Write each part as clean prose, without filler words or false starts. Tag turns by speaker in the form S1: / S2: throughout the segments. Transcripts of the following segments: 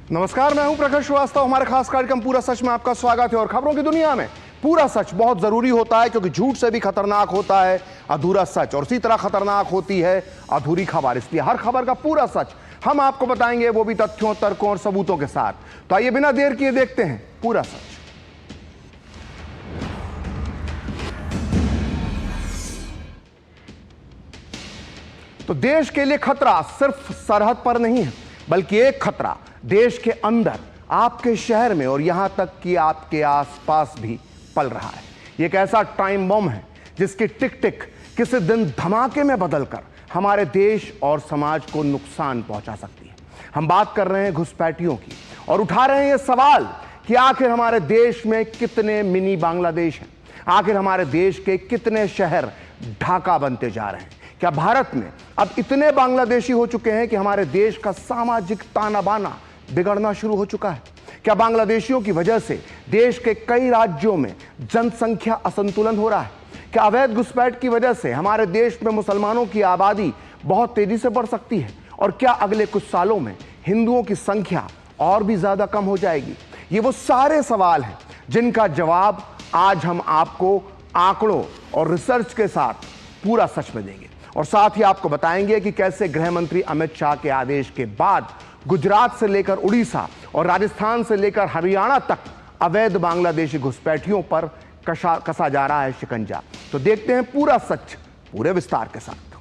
S1: नमस्कार, मैं हूं प्रखर श्रीवास्तव। हमारे खास कार्यक्रम पूरा सच में आपका स्वागत है। और खबरों की दुनिया में पूरा सच बहुत जरूरी होता है, क्योंकि झूठ से भी खतरनाक होता है अधूरा सच, और इसी तरह खतरनाक होती है अधूरी खबर। इसलिए हर खबर का पूरा सच हम आपको बताएंगे, वो भी तथ्यों, तर्कों और सबूतों के साथ। तो आइए बिना देर किए देखते हैं पूरा सच। तो देश के लिए खतरा सिर्फ सरहद पर नहीं है, बल्कि एक खतरा देश के अंदर, आपके शहर में और यहां तक कि आपके आसपास भी पल रहा है। ये एक ऐसा टाइम बम है जिसकी टिक टिक किसी दिन धमाके में बदलकर हमारे देश और समाज को नुकसान पहुंचा सकती है। हम बात कर रहे हैं घुसपैठियों की, और उठा रहे हैं ये सवाल कि आखिर हमारे देश में कितने मिनी बांग्लादेश हैं, आखिर हमारे देश के कितने शहर ढाका बनते जा रहे हैं। क्या भारत में अब इतने बांग्लादेशी हो चुके हैं कि हमारे देश का सामाजिक ताना बाना बिगड़ना शुरू हो चुका है? क्या बांग्लादेशियों की वजह से देश के कई राज्यों में जनसंख्या असंतुलन हो रहा है? क्या अवैध घुसपैठ की वजह से हमारे देश में मुसलमानों की आबादी बहुत तेजी से बढ़ सकती है? और क्या अगले कुछ सालों में हिंदुओं की संख्या और भी ज्यादा कम हो जाएगी? ये वो सारे सवाल हैं जिनका जवाब आज हम आपको आंकड़ों और रिसर्च के साथ पूरा सच में देंगे। और साथ ही आपको बताएंगे कि कैसे गृह मंत्री अमित शाह के आदेश के बाद गुजरात से लेकर उड़ीसा और राजस्थान से लेकर हरियाणा तक अवैध बांग्लादेशी घुसपैठियों पर कसा जा रहा है शिकंजा। तो देखते हैं पूरा सच पूरे विस्तार के साथ।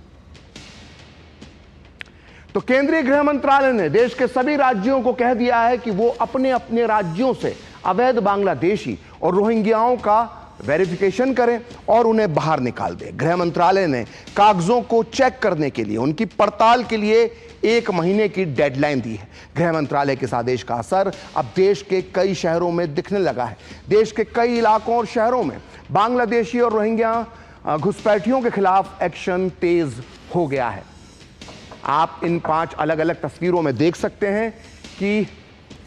S1: तो केंद्रीय गृह मंत्रालय ने देश के सभी राज्यों को कह दिया है कि वो अपने अपने राज्यों से अवैध बांग्लादेशी और रोहिंग्याओं का वेरिफिकेशन करें और उन्हें बाहर निकाल दें। गृह मंत्रालय ने कागजों को चेक करने के लिए, उनकी पड़ताल के लिए 1 महीने की डेडलाइन दी है। गृह मंत्रालय के इस आदेश का असर अब देश के कई शहरों में दिखने लगा है। देश के कई इलाकों और शहरों में बांग्लादेशी और रोहिंग्या घुसपैठियों के खिलाफ एक्शन तेज हो गया है। आप इन 5 अलग अलग तस्वीरों में देख सकते हैं कि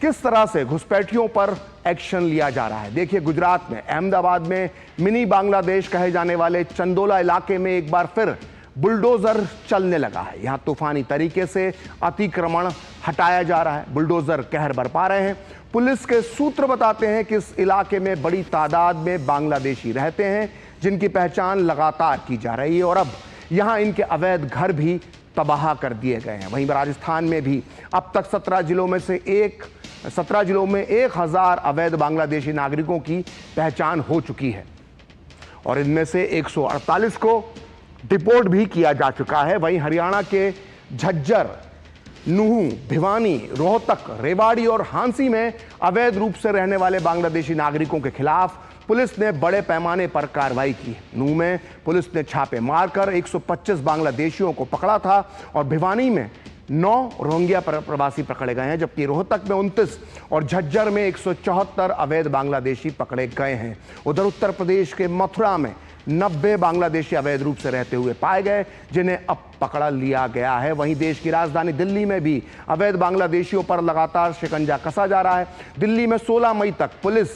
S1: किस तरह से घुसपैठियों पर एक्शन लिया जा रहा है। देखिए, गुजरात में अहमदाबाद में मिनी बांग्लादेश कहे जाने वाले चंदोला इलाके में एक बार फिर बुलडोजर चलने लगा है। यहां तूफानी तरीके से अतिक्रमण हटाया जा रहा है। बुलडोजर कहर बरपा रहे हैं। पुलिस के सूत्र बताते हैं कि इस इलाके में बड़ी तादाद में बांग्लादेशी रहते हैं, जिनकी पहचान लगातार की जा रही है, और अब यहां इनके अवैध घर भी तबाह कर दिए गए हैं। वहीं राजस्थान में भी अब तक 17 जिलों में 1000 अवैध बांग्लादेशी नागरिकों की पहचान हो चुकी है, और इनमें से 148 को डिपोर्ट भी किया जा चुका है। वहीं हरियाणा के झज्जर, नूहू, भिवानी, रोहतक, रेवाड़ी और हांसी में अवैध रूप से रहने वाले बांग्लादेशी नागरिकों के खिलाफ पुलिस ने बड़े पैमाने पर कार्रवाई की। नूह में पुलिस ने छापे मारकर 125 बांग्लादेशियों को पकड़ा था, और भिवानी में 9 रोहिंग्या प्रवासी पकड़े गए हैं, जबकि रोहतक में 29 और झज्जर में 174 अवैध बांग्लादेशी पकड़े गए हैं। उधर उत्तर प्रदेश के मथुरा में 90 बांग्लादेशी अवैध रूप से रहते हुए पाए गए, जिन्हें अब पकड़ा लिया गया है। वहीं देश की राजधानी दिल्ली में भी अवैध बांग्लादेशियों पर लगातार शिकंजा कसा जा रहा है। दिल्ली में 16 मई तक पुलिस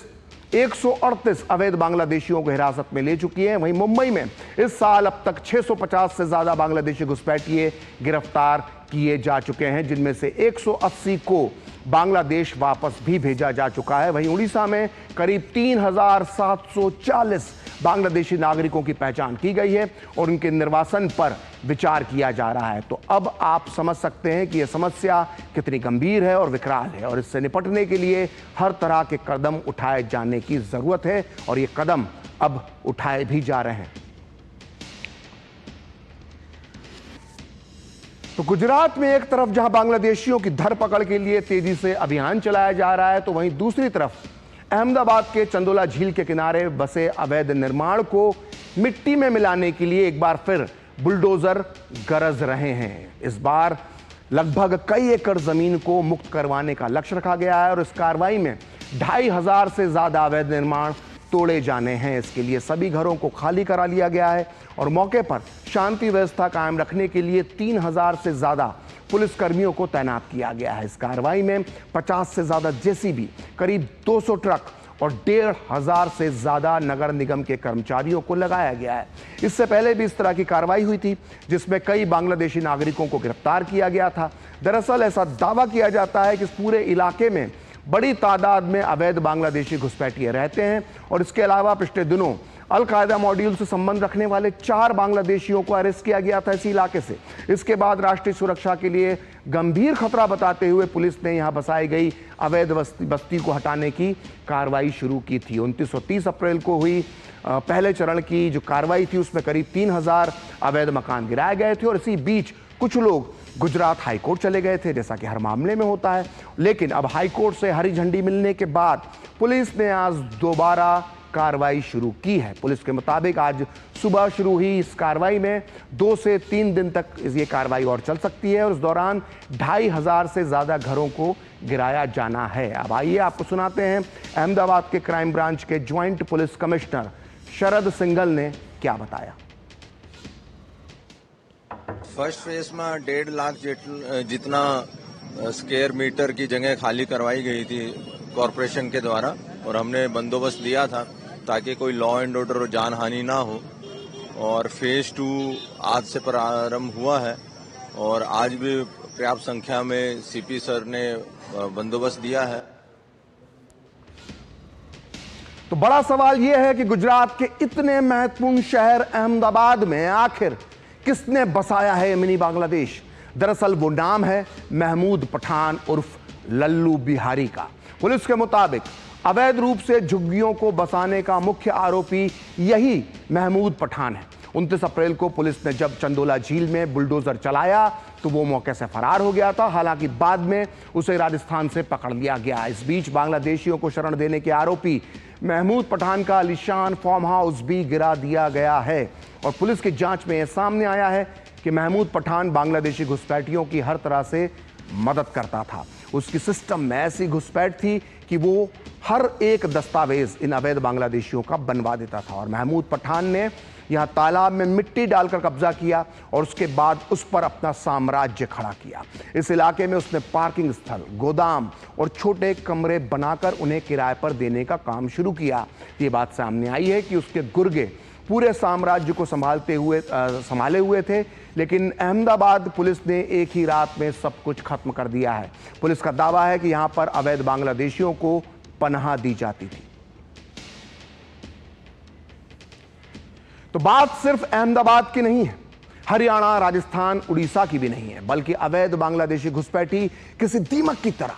S1: 138 अवैध बांग्लादेशियों को हिरासत में ले चुकी है। वहीं मुंबई में इस साल अब तक 650 से ज्यादा बांग्लादेशी घुसपैठिए गिरफ्तार किए जा चुके हैं, जिनमें से 180 को बांग्लादेश वापस भी भेजा जा चुका है। वहीं उड़ीसा में करीब 3740 बांग्लादेशी नागरिकों की पहचान की गई है, और उनके निर्वासन पर विचार किया जा रहा है। तो अब आप समझ सकते हैं कि यह समस्या कितनी गंभीर है और विकराल है, और इससे निपटने के लिए हर तरह के कदम उठाए जाने की जरूरत है, और ये कदम अब उठाए भी जा रहे हैं। तो गुजरात में एक तरफ जहां बांग्लादेशियों की धरपकड़ के लिए तेजी से अभियान चलाया जा रहा है, तो वहीं दूसरी तरफ अहमदाबाद के चंदोला झील के किनारे बसे अवैध निर्माण को मिट्टी में मिलाने के लिए एक बार फिर बुलडोजर गरज रहे हैं। इस बार लगभग कई एकड़ जमीन को मुक्त करवाने का लक्ष्य रखा गया है, और इस कार्रवाई में 2500 से ज्यादा अवैध निर्माण तोड़े जाने हैं। इसके लिए सभी घरों को खाली करा लिया गया है, और मौके पर शांति व्यवस्था कायम रखने के लिए 3000 से ज्यादा पुलिसकर्मियों को तैनात किया गया है। इस कार्रवाई में 50 से ज्यादा जेसीबी, करीब 200 ट्रक और 1,500 से ज्यादा नगर निगम के कर्मचारियों को लगाया गया है। इससे पहले भी इस तरह की कार्रवाई हुई थी जिसमें कई बांग्लादेशी नागरिकों को गिरफ्तार किया गया था। दरअसल ऐसा दावा किया जाता है कि इस पूरे इलाके में बड़ी तादाद में अवैध बांग्लादेशी घुसपैठिए रहते हैं और इसके अलावा पिछले दिनों अल-कायदा मॉड्यूल से संबंध रखने वाले 4 बांग्लादेशियों को अरेस्ट किया गया था इसी इलाके से। इसके बाद राष्ट्रीय सुरक्षा के लिए गंभीर खतरा बताते हुए पुलिस ने यहां बसाई गई अवैध बस्ती को हटाने की कार्रवाई शुरू की थी। 29 और 30 अप्रैल को हुई पहले चरण की जो कार्रवाई थी उसमें करीब 3,000 अवैध मकान गिराए गए थे और इसी बीच कुछ लोग गुजरात हाईकोर्ट चले गए थे, जैसा कि हर मामले में होता है। लेकिन अब हाईकोर्ट से हरी झंडी मिलने के बाद पुलिस ने आज दोबारा कार्रवाई शुरू की है। पुलिस के मुताबिक आज सुबह शुरू हुई इस कार्रवाई में 2 से 3 दिन तक ये कार्रवाई और चल सकती है और इस दौरान 2,500 से ज्यादा घरों को गिराया जाना है। अब आइए आपको सुनाते हैं अहमदाबाद के क्राइम ब्रांच के ज्वाइंट पुलिस कमिश्नर शरद सिंघल ने क्या बताया।
S2: फर्स्ट फेज में 1.5 लाख जितना स्क्वायर मीटर की जगह खाली करवाई गई थी कॉरपोरेशन के द्वारा और हमने बंदोबस्त दिया था ताकि कोई लॉ एंड ऑर्डर और जान हानि ना हो। और फेज 2 आज से प्रारंभ हुआ है और आज भी पर्याप्त संख्या में सीपी सर ने बंदोबस्त दिया है।
S1: तो बड़ा सवाल यह है कि गुजरात के इतने महत्वपूर्ण शहर अहमदाबाद में आखिर किसने बसाया है मिनी बांग्लादेश। दरअसल वो नाम है महमूद पठान उर्फ लल्लू बिहारी का। पुलिस के मुताबिक अवैध रूप से झुग्गियों को बसाने का मुख्य आरोपी यही महमूद पठान है। 29 अप्रैल को पुलिस ने जब चंदोला झील में बुलडोजर चलाया तो वो मौके से फरार हो गया था। हालांकि बाद में उसे राजस्थान से पकड़ लिया गया। इस बीच बांग्लादेशियों को शरण देने के आरोपी महमूद पठान का आलीशान फार्म हाउस भी गिरा दिया गया है और पुलिस की जांच में यह सामने आया है कि महमूद पठान बांग्लादेशी घुसपैठियों की हर तरह से मदद करता था। उसकी सिस्टम में ऐसी घुसपैठ थी कि वो हर एक दस्तावेज इन अवैध बांग्लादेशियों का बनवा देता था और महमूद पठान ने यहां तालाब में मिट्टी डालकर कब्जा किया और उसके बाद उस पर अपना साम्राज्य खड़ा किया। इस इलाके में उसने पार्किंग स्थल, गोदाम और छोटे कमरे बनाकर उन्हें किराए पर देने का काम शुरू किया। ये बात सामने आई है कि उसके गुर्गे पूरे साम्राज्य को संभाले हुए थे, लेकिन अहमदाबाद पुलिस ने एक ही रात में सब कुछ खत्म कर दिया है। पुलिस का दावा है कि यहां पर अवैध बांग्लादेशियों को पनाह दी जाती थी। तो बात सिर्फ अहमदाबाद की नहीं है, हरियाणा, राजस्थान, उड़ीसा की भी नहीं है, बल्कि अवैध बांग्लादेशी घुसपैठी किसी दीमक की तरह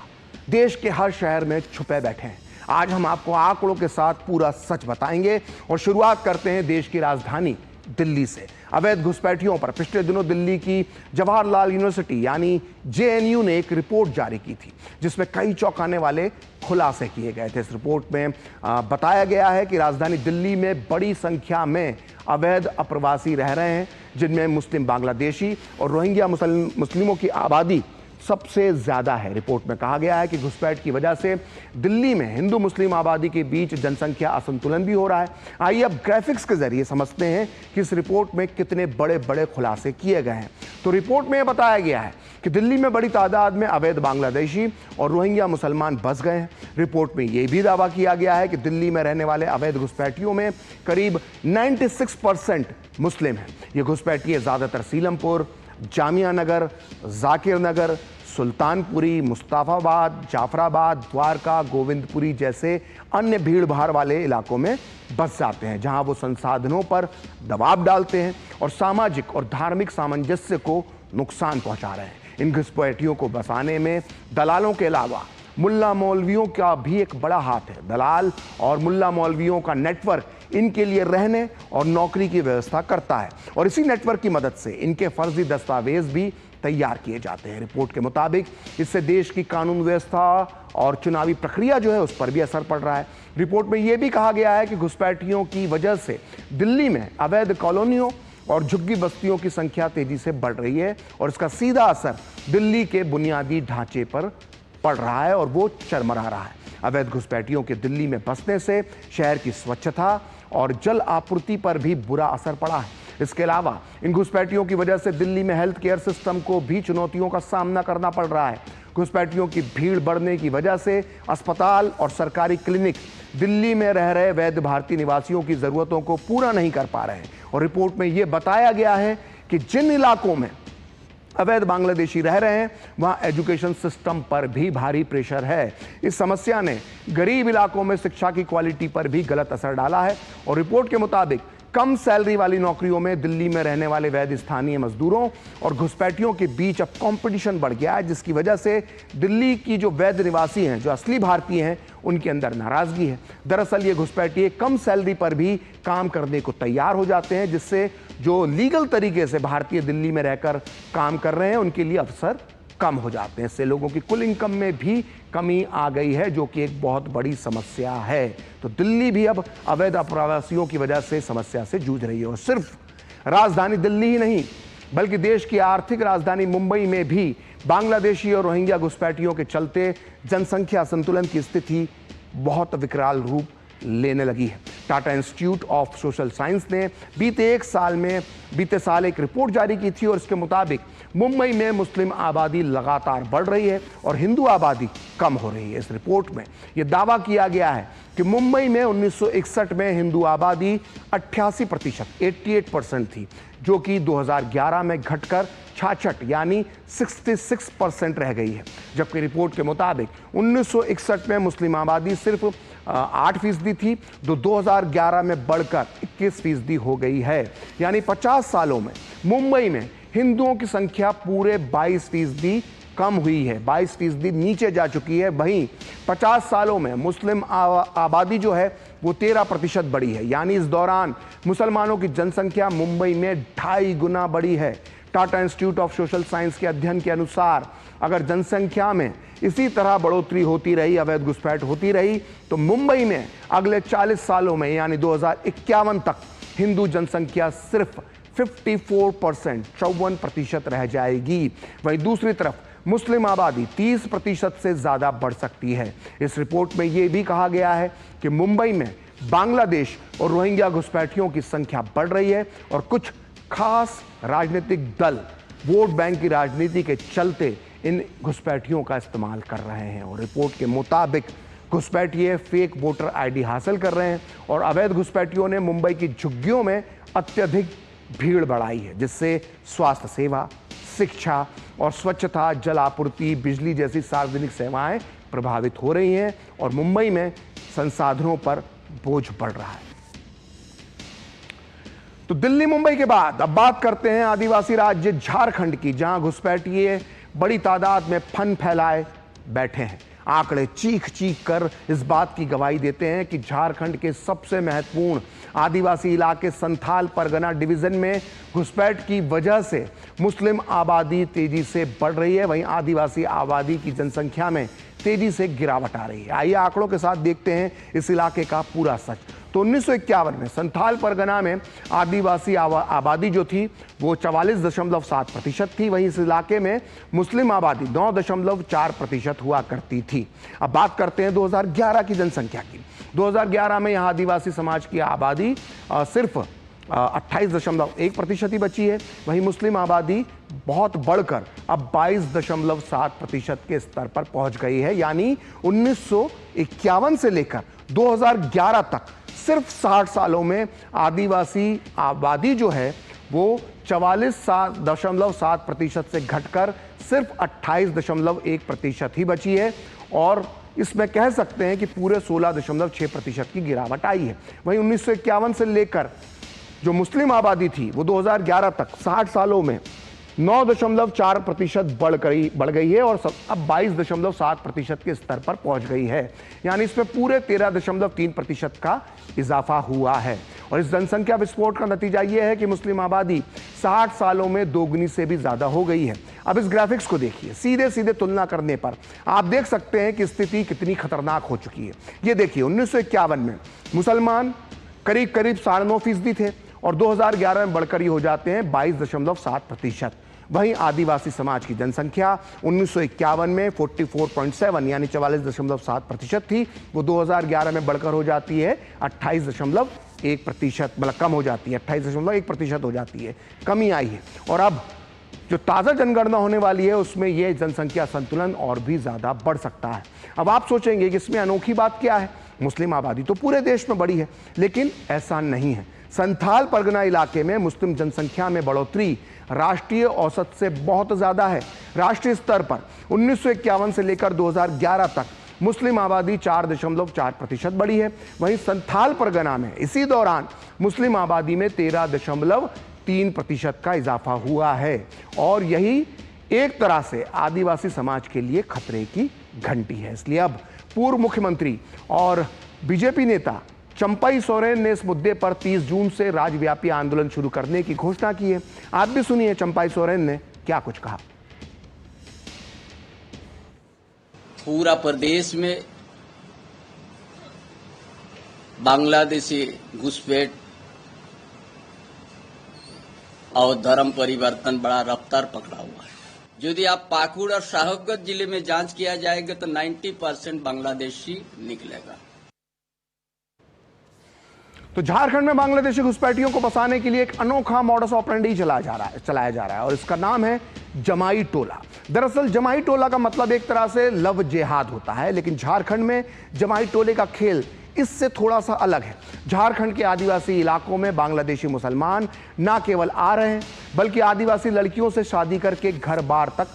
S1: देश के हर शहर में छुपे बैठे हैं। आज हम आपको आंकड़ों के साथ पूरा सच बताएंगे और शुरुआत करते हैं देश की राजधानी दिल्ली से। अवैध घुसपैठियों पर पिछले दिनों दिल्ली की जवाहरलाल यूनिवर्सिटी यानी जेएनयू ने एक रिपोर्ट जारी की थी जिसमें कई चौंकाने वाले खुलासे किए गए थे। इस रिपोर्ट में बताया गया है कि राजधानी दिल्ली में बड़ी संख्या में अवैध अप्रवासी रह रहे हैं, जिनमें मुस्लिम, बांग्लादेशी और रोहिंग्या मुस्लिमों की आबादी सबसे ज्यादा है। रिपोर्ट में कहा गया है कि घुसपैठ की वजह से दिल्ली में हिंदू मुस्लिम आबादी के बीच जनसंख्या असंतुलन भी हो रहा है। आइए अब ग्राफिक्स के जरिए समझते हैं कि इस रिपोर्ट में कितने बड़े बड़े खुलासे किए गए हैं। तो रिपोर्ट में यह बताया गया है कि दिल्ली में बड़ी तादाद में अवैध बांग्लादेशी और रोहिंग्या मुसलमान बस गए हैं। रिपोर्ट में यह भी दावा किया गया है कि दिल्ली में रहने वाले अवैध घुसपैठियों में करीब 96% मुस्लिम हैं। ये घुसपैठिए ज्यादातर सीलमपुर, जामिया नगर, जाकिर नगर, सुल्तानपुरी, मुस्तफाबाद, जाफराबाद, द्वारका, गोविंदपुरी जैसे अन्य भीड़ भाड़ वाले इलाकों में बस जाते हैं, जहां वो संसाधनों पर दबाव डालते हैं और सामाजिक और धार्मिक सामंजस्य को नुकसान पहुंचा रहे हैं। इन घुसपैठियों को बसाने में दलालों के अलावा मुल्ला मौलवियों का भी एक बड़ा हाथ है। दलाल और मुल्ला मौलवियों का नेटवर्क इनके लिए रहने और नौकरी की व्यवस्था करता है और इसी नेटवर्क की मदद से इनके फर्जी दस्तावेज भी तैयार किए जाते हैं। रिपोर्ट के मुताबिक इससे देश की कानून व्यवस्था और चुनावी प्रक्रिया जो है उस पर भी असर पड़ रहा है। रिपोर्ट में यह भी कहा गया है कि घुसपैठियों की वजह से दिल्ली में अवैध कॉलोनियों और झुग्गी बस्तियों की संख्या तेजी से बढ़ रही है और इसका सीधा असर दिल्ली के बुनियादी ढांचे पर पड़ रहा है और वो चरमरा रहा है। अवैध घुसपैठियों के दिल्ली में बसने से शहर की स्वच्छता और जल आपूर्ति पर भी बुरा असर पड़ा है। इसके अलावा इन घुसपैठियों की वजह से दिल्ली में हेल्थ केयर सिस्टम को भी चुनौतियों का सामना करना पड़ रहा है। घुसपैठियों की भीड़ बढ़ने की वजह से अस्पताल और सरकारी क्लिनिक दिल्ली में रह रहे वैध भारतीय निवासियों की जरूरतों को पूरा नहीं कर पा रहे हैं। और रिपोर्ट में यह बताया गया है कि जिन इलाकों में अवैध बांग्लादेशी रह रहे हैं वहां एजुकेशन सिस्टम पर भी भारी प्रेशर है। इस समस्या ने गरीब इलाकों में शिक्षा की क्वालिटी पर भी गलत असर डाला है। और रिपोर्ट के मुताबिक कम सैलरी वाली नौकरियों में दिल्ली में रहने वाले वैध स्थानीय मजदूरों और घुसपैठियों के बीच अब कंपटीशन बढ़ गया है, जिसकी वजह से दिल्ली की जो वैध निवासी हैं, जो असली भारतीय हैं, उनके अंदर नाराजगी है। दरअसल ये घुसपैठिए कम सैलरी पर भी काम करने को तैयार हो जाते हैं, जिससे जो लीगल तरीके से भारतीय दिल्ली में रहकर काम कर रहे हैं उनके लिए अवसर कम हो जाते हैं। इससे लोगों की कुल इनकम में भी कमी आ गई है, जो कि एक बहुत बड़ी समस्या है। तो दिल्ली भी अब अवैध अप्रवासियों की वजह से समस्या से जूझ रही है। और सिर्फ राजधानी दिल्ली ही नहीं, बल्कि देश की आर्थिक राजधानी मुंबई में भी बांग्लादेशी और रोहिंग्या घुसपैठियों के चलते जनसंख्या संतुलन की स्थिति बहुत विकराल रूप लेने लगी है। Tata institute of social science ने बीते साल एक रिपोर्ट जारी की थी और इसके मुताबिक मुंबई में मुस्लिम आबादी लगातार बढ़ रही है और हिंदू आबादी कम हो रही है। इस रिपोर्ट में यह दावा किया गया है कि मुंबई में 1961 में हिंदू आबादी 88% थी, जो कि 2011 में घटकर 66 यानी 66% रह गई है। जबकि रिपोर्ट के मुताबिक 1961 में मुस्लिम आबादी सिर्फ 8% थी, जो 2011 में बढ़कर 21% हो गई है। यानी 50 सालों में मुंबई में हिंदुओं की संख्या पूरे 22% कम हुई है, 22% नीचे जा चुकी है। वहीं 50 सालों में मुस्लिम आबादी जो है वो 13% बढ़ी है। यानी इस दौरान मुसलमानों की जनसंख्या मुंबई में 2.5 गुना बढ़ी है। Tata institute of social science के अध्ययन के अनुसार अगर जनसंख्या में इसी तरह बढ़ोतरी होती रही, अवैध घुसपैठ होती रही, तो मुंबई में अगले 40 सालों में यानी 2051 तक हिंदू जनसंख्या सिर्फ 54% रह जाएगी। वहीं दूसरी तरफ मुस्लिम आबादी 30% से ज्यादा बढ़ सकती है। इस रिपोर्ट में यह भी कहा गया है कि मुंबई में बांग्लादेश और रोहिंग्या घुसपैठियों की संख्या बढ़ रही है और कुछ खास राजनीतिक दल वोट बैंक की राजनीति के चलते इन घुसपैठियों का इस्तेमाल कर रहे हैं। और रिपोर्ट के मुताबिक घुसपैठिए फेक वोटर आईडी हासिल कर रहे हैं और अवैध घुसपैठियों ने मुंबई की झुग्गियों में अत्यधिक भीड़ बढ़ाई है, जिससे स्वास्थ्य सेवा, शिक्षा और स्वच्छता, जल आपूर्ति, बिजली जैसी सार्वजनिक सेवाएं प्रभावित हो रही हैं और मुंबई में संसाधनों पर बोझ बढ़ रहा है। तो दिल्ली मुंबई के बाद अब बात करते हैं आदिवासी राज्य झारखंड की, जहां घुसपैठिए बड़ी तादाद में फन फैलाए बैठे हैं। आंकड़े चीख चीख कर इस बात की गवाही देते हैं कि झारखंड के सबसे महत्वपूर्ण आदिवासी इलाके संथाल परगना डिवीजन में घुसपैठ की वजह से मुस्लिम आबादी तेजी से बढ़ रही है। वहीं आदिवासी आबादी की जनसंख्या में तेजी से गिरावट आ रही है। आइए आंकड़ों के साथ देखते हैं इस इलाके का पूरा सच। तो 1951 में संथाल परगना में आदिवासी आबादी जो थी वो 44.7% थी। वहीं इस इलाके में मुस्लिम आबादी 9.4% हुआ करती थी। अब बात करते हैं 2011 की जनसंख्या की। 2011 में यहाँ आदिवासी समाज की आबादी सिर्फ 28.1% ही बची है। वहीं मुस्लिम आबादी बहुत बढ़कर अब 22.7% के स्तर पर पहुंच गई है। यानी 1951 से लेकर 2011 तक सिर्फ 60 सालों में आदिवासी आबादी जो है वो 44.7% से घटकर सिर्फ 28.1% ही बची है और इसमें कह सकते हैं कि पूरे 16.6% की गिरावट आई है। वहीं 1951 से लेकर जो मुस्लिम आबादी थी वो 2011 तक 60 सालों में 9.4% बढ़ गई है और अब 22.7% के स्तर पर पहुंच गई है। यानी इसमें पूरे 13.3% का इजाफा हुआ है। और इस जनसंख्या विस्फोट का नतीजा यह है कि मुस्लिम आबादी 60 सालों में दोगुनी से भी ज्यादा हो गई है। अब इस ग्राफिक्स को देखिए, सीधे सीधे तुलना करने पर आप देख सकते हैं कि स्थिति कितनी खतरनाक हो चुकी है। ये देखिए 1951 में मुसलमान करीब 9.5% थे और 2011 में बढ़कर ही हो जाते हैं 22.7%। वहीं आदिवासी समाज की जनसंख्या 1951 में 44.7 यानी 44.7% थी, वो 2011 में बढ़कर हो जाती है 28.1%, मतलब कम हो जाती है, 28.1% हो जाती है, कमी आई है। और अब जो ताज़ा जनगणना होने वाली है उसमें यह जनसंख्या संतुलन और भी ज़्यादा बढ़ सकता है। अब आप सोचेंगे कि इसमें अनोखी बात क्या है, मुस्लिम आबादी तो पूरे देश में बढ़ी है, लेकिन ऐसा नहीं है। संथाल परगना इलाके में मुस्लिम जनसंख्या में बढ़ोतरी राष्ट्रीय औसत से बहुत ज़्यादा है। राष्ट्रीय स्तर पर 1951 से लेकर 2011 तक मुस्लिम आबादी 4.4% बढ़ी है। वहीं संथाल परगना में इसी दौरान मुस्लिम आबादी में 13.3% का इजाफा हुआ है और यही एक तरह से आदिवासी समाज के लिए खतरे की घंटी है। इसलिए अब पूर्व मुख्यमंत्री और बीजेपी नेता चंपाई सोरेन ने इस मुद्दे पर 30 जून से राज्यव्यापी आंदोलन शुरू करने की घोषणा की है। आप भी सुनिए चंपाई सोरेन ने क्या कुछ कहा।
S3: पूरा प्रदेश में बांग्लादेशी घुसपैठ और धर्म परिवर्तन बड़ा रफ्तार पकड़ा हुआ है। यदि आप पाकुड़ और साहिबगंज जिले में जांच किया जाएगा तो 90% बांग्लादेशी निकलेगा।
S1: तो झारखंड में बांग्लादेशी घुसपैठियों को बसाने के लिए एक अनोखा मॉडस ऑपरेंडी चलाया जा रहा है और इसका नाम है जमाई टोला। दरअसल जमाई टोला का मतलब एक तरह से लव जिहाद होता है, लेकिन झारखंड में जमाई टोले का खेल इससे थोड़ा सा अलग है। झारखंड के आदिवासी इलाकों में बांग्लादेशी मुसलमान ना केवल आ रहे हैं बल्कि आदिवासी लड़कियों से शादी करके घर बार तक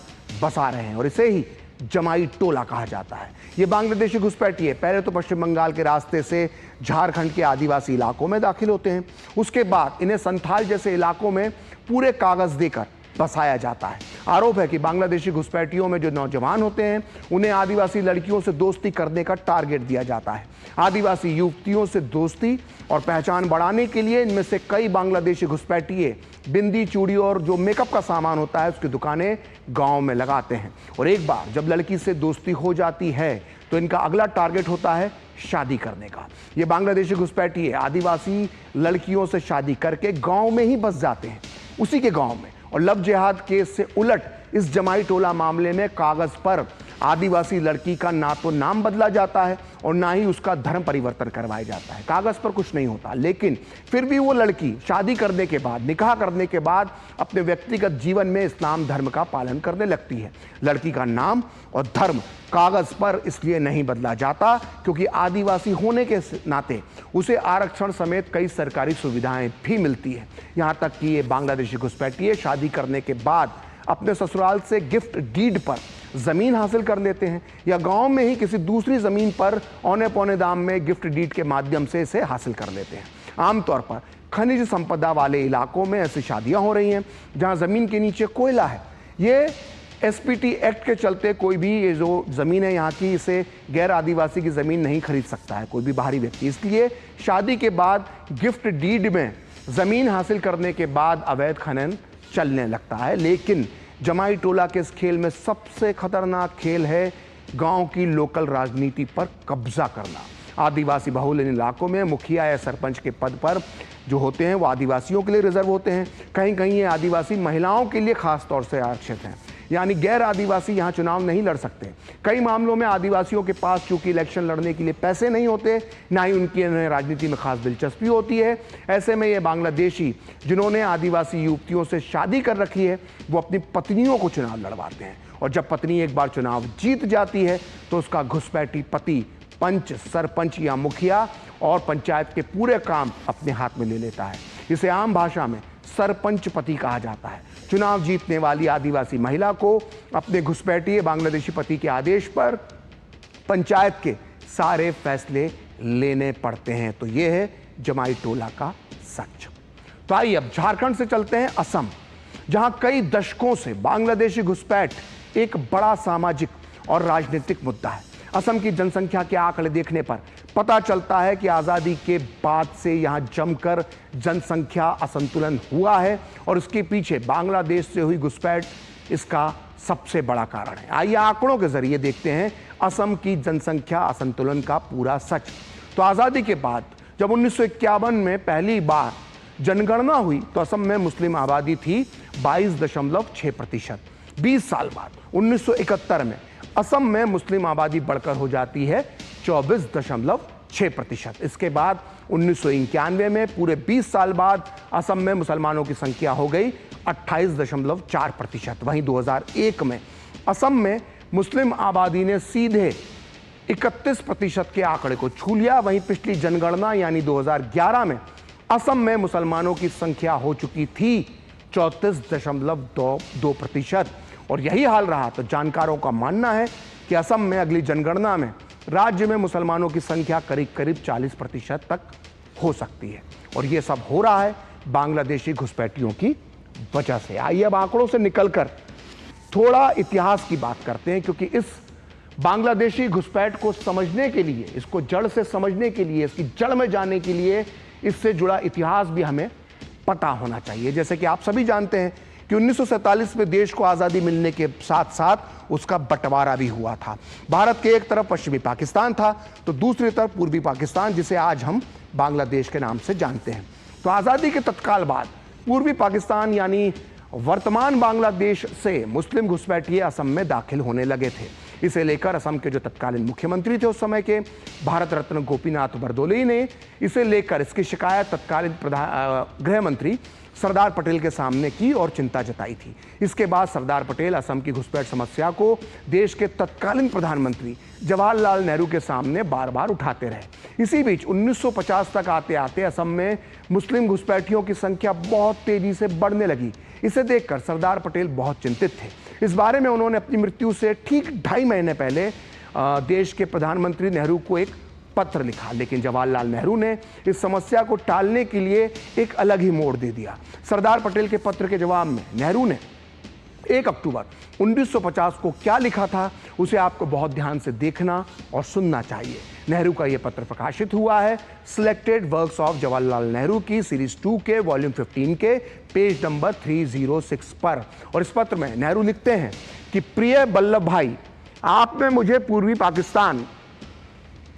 S1: बसा रहे हैं और इसे ही जमाई टोला कहा जाता है। ये बांग्लादेशी घुसपैठिए पहले तो पश्चिम बंगाल के रास्ते से झारखंड के आदिवासी इलाकों में दाखिल होते हैं, उसके बाद इन्हें संथाल जैसे इलाकों में पूरे कागज देकर बसाया जाता है। आरोप है कि बांग्लादेशी घुसपैठियों में जो नौजवान होते हैं उन्हें आदिवासी लड़कियों से दोस्ती करने का टारगेट दिया जाता है। आदिवासी युवतियों से दोस्ती और पहचान बढ़ाने के लिए इनमें से कई बांग्लादेशी घुसपैठिए बिंदी, चूड़ी और जो मेकअप का सामान होता है उसकी दुकानें गांव में लगाते हैं और एक बार जब लड़की से दोस्ती हो जाती है तो इनका अगला टारगेट होता है शादी करने का। ये बांग्लादेशी घुसपैठिए आदिवासी लड़कियों से शादी करके गांव में ही बस जाते हैं, उसी के गांव में। और लव जिहाद केस से उलट इस जमाई टोला मामले में कागज पर आदिवासी लड़की का ना तो नाम बदला जाता है और ना ही उसका धर्म परिवर्तन करवाया जाता है। कागज पर कुछ नहीं होता, लेकिन फिर भी वो लड़की शादी करने के बाद, निकाह करने के बाद अपने व्यक्तिगत जीवन में इस्लाम धर्म का पालन करने लगती है। लड़की का नाम और धर्म कागज पर इसलिए नहीं बदला जाता क्योंकि आदिवासी होने के नाते उसे आरक्षण समेत कई सरकारी सुविधाएं भी मिलती है। यहाँ तक कि ये बांग्लादेशी घुसपैठिए शादी करने के बाद अपने ससुराल से गिफ्ट डीड पर जमीन हासिल कर लेते हैं या गांव में ही किसी दूसरी जमीन पर औने पौने दाम में गिफ्ट डीड के माध्यम से इसे हासिल कर लेते हैं। आमतौर पर खनिज संपदा वाले इलाकों में ऐसी शादियां हो रही हैं जहां जमीन के नीचे कोयला है। ये एसपीटी एक्ट के चलते कोई भी ये जो जमीन है यहाँ की, इसे गैर आदिवासी की जमीन नहीं खरीद सकता है कोई भी बाहरी व्यक्ति। इसलिए शादी के बाद गिफ्ट डीड में जमीन हासिल करने के बाद अवैध खनन चलने लगता है। लेकिन जमाई टोला के इस खेल में सबसे खतरनाक खेल है गांव की लोकल राजनीति पर कब्जा करना। आदिवासी बहुल इन इलाकों में मुखिया या सरपंच के पद पर जो होते हैं वो आदिवासियों के लिए रिजर्व होते हैं। कहीं कहीं ये आदिवासी महिलाओं के लिए खास तौर से आरक्षित हैं, यानी गैर आदिवासी यहाँ चुनाव नहीं लड़ सकते। कई मामलों में आदिवासियों के पास चूंकि इलेक्शन लड़ने के लिए पैसे नहीं होते, ना ही उनकी राजनीति में खास दिलचस्पी होती है। ऐसे में ये बांग्लादेशी जिन्होंने आदिवासी युवतियों से शादी कर रखी है वो अपनी पत्नियों को चुनाव लड़वाते हैं और जब पत्नी एक बार चुनाव जीत जाती है तो उसका घुसपैठी पति पंच, सरपंच या मुखिया और पंचायत के पूरे काम अपने हाथ में ले लेता है। इसे आम भाषा में सरपंच पति कहा जाता है। चुनाव जीतने वाली आदिवासी महिला को अपने घुसपैठिए बांग्लादेशी पति के आदेश पर पंचायत के सारे फैसले लेने पड़ते हैं। तो यह है जमाई टोला का सच। तो आइए अब झारखंड से चलते हैं असम, जहां कई दशकों से बांग्लादेशी घुसपैठ एक बड़ा सामाजिक और राजनीतिक मुद्दा है। असम की जनसंख्या के आंकड़े देखने पर पता चलता है कि आज़ादी के बाद से यहां जमकर जनसंख्या असंतुलन हुआ है और इसके पीछे बांग्लादेश से हुई घुसपैठ इसका सबसे बड़ा कारण है। आइए आंकड़ों के जरिए देखते हैं असम की जनसंख्या असंतुलन का पूरा सच। तो आज़ादी के बाद जब 1951 में पहली बार जनगणना हुई तो असम में मुस्लिम आबादी थी 22.6%। 20 साल बाद 1971 में असम में मुस्लिम आबादी बढ़कर हो जाती है 24.4%। 6%। इसके बाद 1991 में पूरे 20 साल बाद असम में मुसलमानों की संख्या हो गई 28.4%। वहीं 2001 में असम में मुस्लिम आबादी ने सीधे 31% के आंकड़े को छू लिया। वहीं पिछली जनगणना यानी 2011 में असम में मुसलमानों की संख्या हो चुकी थी 34.2%। और यही हाल रहा तो जानकारों का मानना है कि असम में अगली जनगणना में राज्य में मुसलमानों की संख्या करीब करीब 40% तक हो सकती है। और यह सब हो रहा है बांग्लादेशी घुसपैठियों की वजह से। आइए अब आंकड़ों से निकलकर थोड़ा इतिहास की बात करते हैं, क्योंकि इस बांग्लादेशी घुसपैठ को समझने के लिए, इसको जड़ से समझने के लिए, इसकी जड़ में जाने के लिए इससे जुड़ा इतिहास भी हमें पता होना चाहिए। जैसे कि आप सभी जानते हैं कि 1947 में देश को आज़ादी मिलने के साथ साथ उसका बंटवारा भी हुआ था। भारत के एक तरफ पश्चिमी पाकिस्तान था तो दूसरी तरफ पूर्वी पाकिस्तान, जिसे आज हम बांग्लादेश के नाम से जानते हैं। तो आज़ादी के तत्काल बाद पूर्वी पाकिस्तान यानी वर्तमान बांग्लादेश से मुस्लिम घुसपैठिए असम में दाखिल होने लगे थे। इसे लेकर असम के जो तत्कालीन मुख्यमंत्री थे उस समय के, भारत रत्न गोपीनाथ बरदोलई ने इसे लेकर इसकी शिकायत तत्कालीन गृह मंत्री सरदार पटेल के सामने की और चिंता जताई थी। इसके बाद सरदार पटेल असम की घुसपैठ समस्या को देश के तत्कालीन प्रधानमंत्री जवाहरलाल नेहरू के सामने बार बार उठाते रहे। इसी बीच 1950 तक आते आते असम में मुस्लिम घुसपैठियों की संख्या बहुत तेजी से बढ़ने लगी। इसे देखकर सरदार पटेल बहुत चिंतित थे। इस बारे में उन्होंने अपनी मृत्यु से ठीक 2.5 महीने पहले देश के प्रधानमंत्री नेहरू को एक पत्र लिखा, लेकिन जवाहरलाल नेहरू ने इस समस्या को टालने के लिए एक अलग ही मोड़ दे दिया। सरदार पटेल के पत्र के जवाब में नेहरू ने 1 अक्टूबर 1950 को क्या लिखा था उसे आपको बहुत ध्यान से देखना और सुनना चाहिए। नेहरू का यह पत्र प्रकाशित हुआ है selected works of Jawaharlal Nehru की सीरीज 2 के वॉल्यूम 15 के पेज नंबर 306 पर। और इस पत्र में नेहरू लिखते हैं कि प्रिय वल्लभ भाई, आपने मुझे पूर्वी पाकिस्तान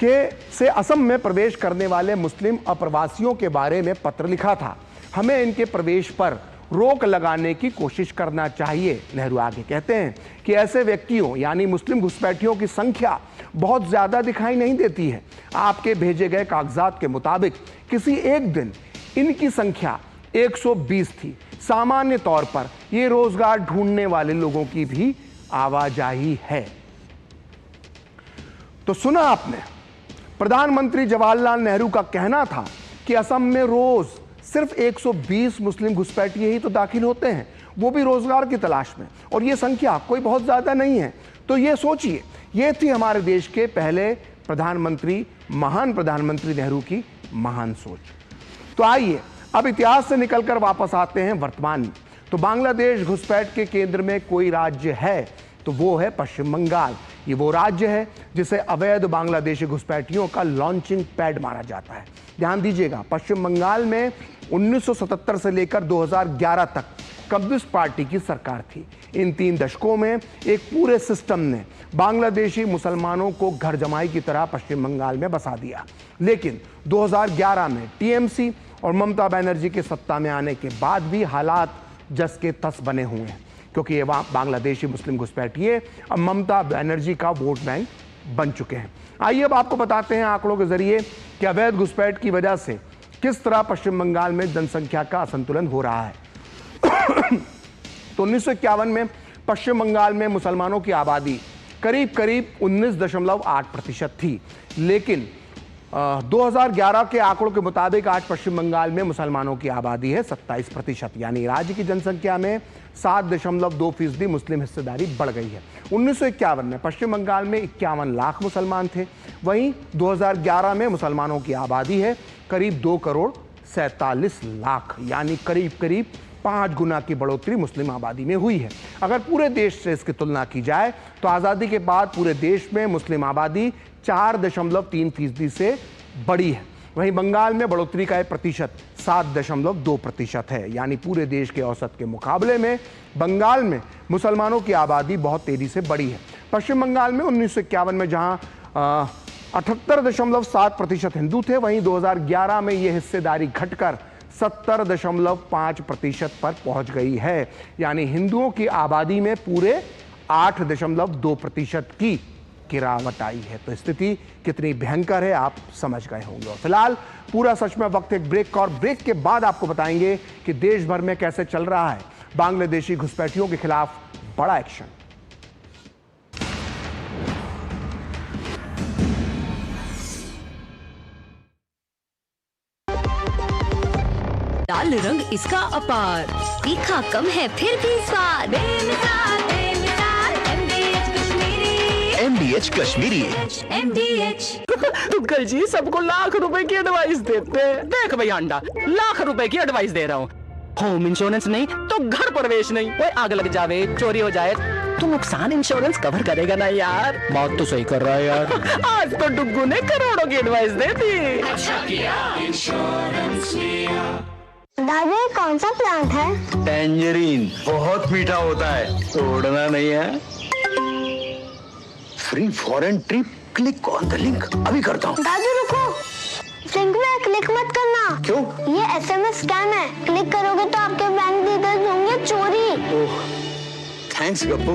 S1: से असम में प्रवेश करने वाले मुस्लिम अप्रवासियों के बारे में पत्र लिखा था। हमें इनके प्रवेश पर रोक लगाने की कोशिश करना चाहिए। नेहरू आगे कहते हैं कि ऐसे व्यक्तियों यानी मुस्लिम घुसपैठियों की संख्या बहुत ज्यादा दिखाई नहीं देती है। आपके भेजे गए कागजात के मुताबिक किसी एक दिन इनकी संख्या 120 थी। सामान्य तौर पर यह रोजगार ढूंढने वाले लोगों की भी आवाजाही है। तो सुना आपने, प्रधानमंत्री जवाहरलाल नेहरू का कहना था कि असम में रोज सिर्फ 120 मुस्लिम घुसपैठिए ही तो दाखिल होते हैं, वो भी रोजगार की तलाश में, और ये संख्या कोई बहुत ज्यादा नहीं है। तो ये सोचिए, ये थी हमारे देश के पहले प्रधानमंत्री, महान प्रधानमंत्री नेहरू की महान सोच। तो आइए अब इतिहास से निकलकर वापस आते हैं वर्तमान में। तो बांग्लादेश घुसपैठ के केंद्र में कोई राज्य है तो वो है पश्चिम बंगाल। ये वो राज्य है जिसे अवैध बांग्लादेशी घुसपैठियों का लॉन्चिंग पैड माना जाता है। ध्यान दीजिएगा, पश्चिम बंगाल में 1977 से लेकर 2011 तक कम्युनिस्ट पार्टी की सरकार थी। इन 3 दशकों में एक पूरे सिस्टम ने बांग्लादेशी मुसलमानों को घर जमाई की तरह पश्चिम बंगाल में बसा दिया। लेकिन 2011 में टीएमसी और ममता बनर्जी के सत्ता में आने के बाद भी हालात जस के तस बने हुए हैं, क्योंकि ये बांग्लादेशी मुस्लिम घुसपैठिए अब ममता बनर्जी का वोट बैंक बन चुके हैं। आइए अब आपको बताते हैं आंकड़ों के जरिए कि अवैध घुसपैठ की वजह से किस तरह पश्चिम बंगाल में जनसंख्या का असंतुलन हो रहा है। तो 1951 में पश्चिम बंगाल में मुसलमानों की आबादी करीब करीब 19.8% थी, लेकिन 2011 के आंकड़ों के मुताबिक आज पश्चिम बंगाल में मुसलमानों की आबादी है 27%, यानी राज्य की जनसंख्या में 7.2% मुस्लिम हिस्सेदारी बढ़ गई है। 1951 में पश्चिम बंगाल में 51 लाख मुसलमान थे, वहीं 2011 में मुसलमानों की आबादी है करीब 2.47 करोड़, यानी करीब करीब 5 गुना की बढ़ोतरी मुस्लिम आबादी में हुई है। अगर पूरे देश से इसकी तुलना की जाए तो आज़ादी के बाद पूरे देश में मुस्लिम आबादी 4.3% से बढ़ी है। वहीं बंगाल में बढ़ोतरी का प्रतिशत 7.2% है, यानी पूरे देश के औसत के मुकाबले में बंगाल में मुसलमानों की आबादी बहुत तेजी से बढ़ी है। पश्चिम बंगाल में 1951 में जहां 78.7% हिंदू थे, वहीं 2011 में यह हिस्सेदारी घटकर 70.5% पर पहुंच गई है, यानी हिंदुओं की आबादी में पूरे 8.2% की गिरावट आई है। तो स्थिति कितनी भयंकर है आप समझ गए होंगे। और फिलहाल पूरा सच में वक्त एक ब्रेक का, और ब्रेक के बाद आपको बताएंगे कि देश भर में कैसे चल रहा है बांग्लादेशी घुसपैठियों के खिलाफ बड़ा एक्शन।
S4: लाल रंग इसका अपार, तीखा कम है फिर भी स्वाद। बेमिसाल बेमिसाल MDH कश्मीरी।
S5: MDH कश्मीरी।
S6: तुम कल जी सबको लाख रुपए की एडवाइस देते। देख भाई अंडा, लाख रुपए की एडवाइस दे रहा हूँ। होम इंश्योरेंस नहीं तो घर प्रवेश नहीं। कोई आग लग जावे, चोरी हो जाए तो नुकसान इंश्योरेंस कवर करेगा ना यार। बात तो सही कर रहा है यार। आज तो डुग्गू ने करोड़ों की एडवाइस दे दी।
S7: अच्छा किया इंश्योरेंस लिया।
S8: दादा ये कौन सा प्लांट है?
S5: टेंजरीन, बहुत मीठा होता है, तोड़ना नहीं है। Free foreign trip, click on the link. अभी करता हूँ।
S8: दादू रुको, लिंक में क्लिक मत करना।
S5: क्यों?
S8: ये SMS स्कैम है, क्लिक करोगे तो आपके बैंक डिटेल्स होंगे चोरी।
S5: ओह, थैंक्स गप्पू,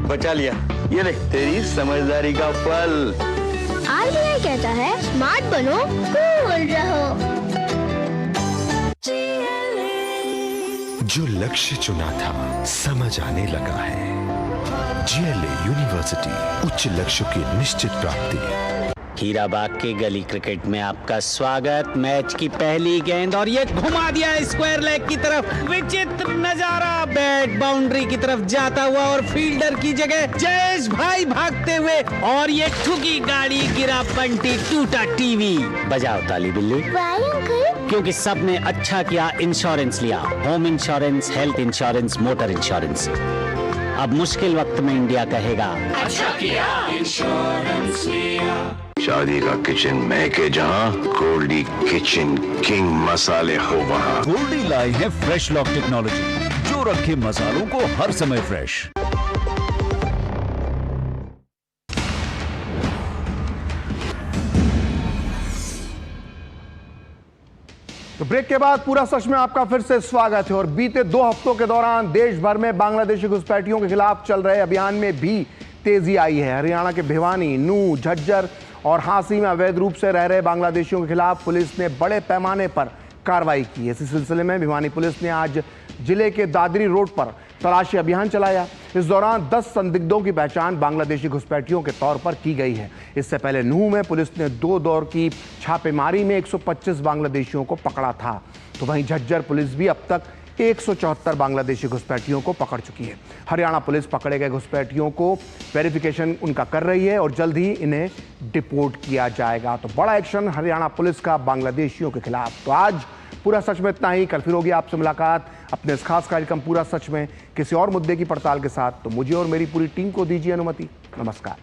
S5: बचा लिया। ये ले तेरी समझदारी का फल।
S8: RBI कहता है स्मार्ट बनो, कूल रहो।
S9: जो लक्ष्य चुना था समझ आने लगा है। GLA यूनिवर्सिटी, उच्च लक्ष्य की निश्चित प्राप्ति।
S10: हीराबाग के गली क्रिकेट में आपका स्वागत। मैच की पहली गेंद और ये घुमा दिया स्क्वायर लेग की तरफ। विचित्र नजारा, बैट बाउंड्री की तरफ जाता हुआ और फील्डर की जगह जयेश भाई भागते हुए, और ये ठुकी गाड़ी, गिरा पंटी, टूटा टीवी। बजाओ ताली बिल्ली, क्योंकि सबने अच्छा किया इंश्योरेंस लिया। Home insurance, health insurance, motor insurance. अब मुश्किल वक्त में इंडिया कहेगा
S7: अच्छा किया इंश्योरेंस लिया।
S9: शादी का किचन महके जहाँ, गोल्डी किचन किंग मसाले हो वहाँ।
S11: गोल्डी लाई है फ्रेश लॉक टेक्नोलॉजी, जो रखे मसालों को हर समय फ्रेश।
S1: तो ब्रेक के बाद पूरा सच में आपका फिर से स्वागत है। और बीते 2 हफ्तों के दौरान देश भर में बांग्लादेशी घुसपैठियों के खिलाफ चल रहे अभियान में भी तेजी आई है। हरियाणा के भिवानी, नूंह, झज्जर और हांसी में अवैध रूप से रह रहे बांग्लादेशियों के खिलाफ पुलिस ने बड़े पैमाने पर कार्रवाई की है। इसी सिलसिले में भिवानी पुलिस ने आज जिले के दादरी रोड पर तलाशी अभियान चलाया। इस दौरान 10 संदिग्धों की पहचान बांग्लादेशी घुसपैठियों के तौर पर की गई है। इससे पहले नूंह में पुलिस ने 2 दौर की छापेमारी में 125 बांग्लादेशियों को पकड़ा था। तो वहीं झज्जर पुलिस भी अब तक 174 बांग्लादेशी घुसपैठियों को पकड़ चुकी है। हरियाणा पुलिस पकड़े गए घुसपैठियों को वेरिफिकेशन उनका कर रही है और जल्द ही इन्हें डिपोर्ट किया जाएगा। तो बड़ा एक्शन हरियाणा पुलिस का बांग्लादेशियों के खिलाफ। तो आज पूरा सच में इतना ही। कल फिर होगी आपसे मुलाकात अपने इस खास कार्यक्रम पूरा सच में किसी और मुद्दे की पड़ताल के साथ। तो मुझे और मेरी पूरी टीम को दीजिए अनुमति। नमस्कार।